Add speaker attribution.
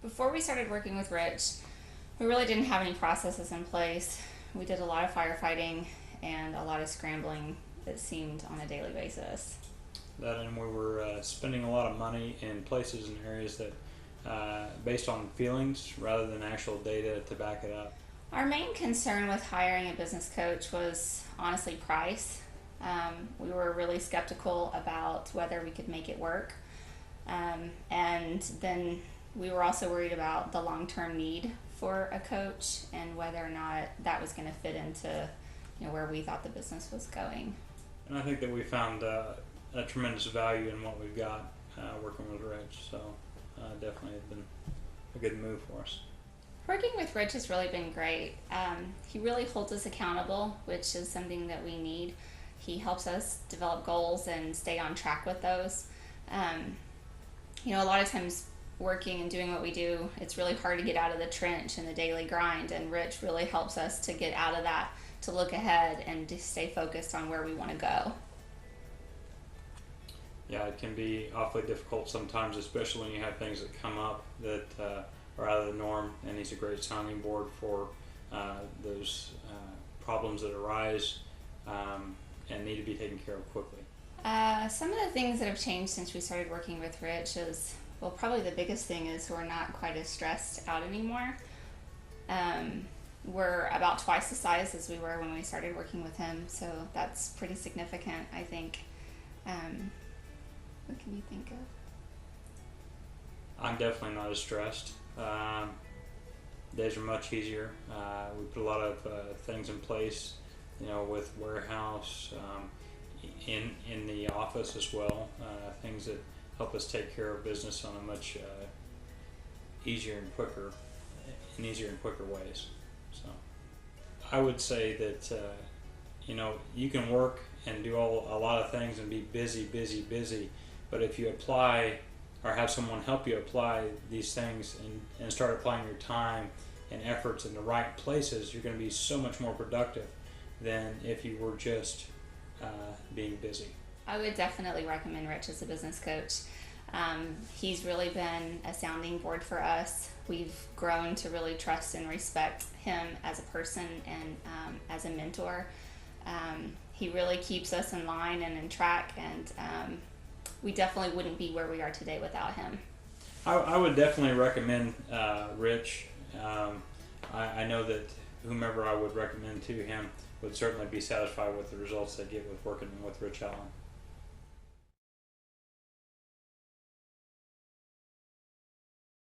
Speaker 1: Before we started working with Rich, we really didn't have any processes in place. We did a lot of firefighting and a lot of scrambling, it seemed, on a daily basis.
Speaker 2: That, and we were spending a lot of money in places and areas that based on feelings rather than actual data to back it up.
Speaker 1: Our main concern with hiring a business coach was honestly price. We were really skeptical about whether we could make it work. And then we were also worried about the long-term need for a coach and whether or not that was going to fit into where we thought the business was going.
Speaker 2: And I think that we found a tremendous value in what we've got working with Rich, so definitely it's been a good move for us.
Speaker 1: Working with Rich has really been great. He really holds us accountable, which is something that we need. He helps us develop goals and stay on track with those. A lot of times working and doing what we do, it's really hard to get out of the trench and the daily grind, and Rich really helps us to get out of that, to look ahead and to stay focused on where we want to go.
Speaker 2: Yeah, it can be awfully difficult sometimes, especially when you have things that come up that are out of the norm, and he's a great sounding board for those problems that arise and need to be taken care of quickly.
Speaker 1: Some of the things that have changed since we started working with Rich is, well, probably the biggest thing is we're not quite as stressed out anymore. We're about twice the size as we were when we started working with him, so that's pretty significant, I think. What can you think of?
Speaker 2: I'm definitely not as stressed. Days are much easier. We put a lot of things in place, with warehouse, in the office as well, things that help us take care of business on a much easier and quicker ways. So I would say that you can work and do a lot of things and be busy, but if you apply or have someone help you apply these things and start applying your time and efforts in the right places, you're going to be so much more productive than if you were just being busy.
Speaker 1: I would definitely recommend Rich as a business coach. He's really been a sounding board for us. We've grown to really trust and respect him as a person and as a mentor. He really keeps us in line and in track, and we definitely wouldn't be where we are today without him.
Speaker 2: I would definitely recommend Rich. I know that whomever I would recommend to him would certainly be satisfied with the results they get with working with Rich Allen.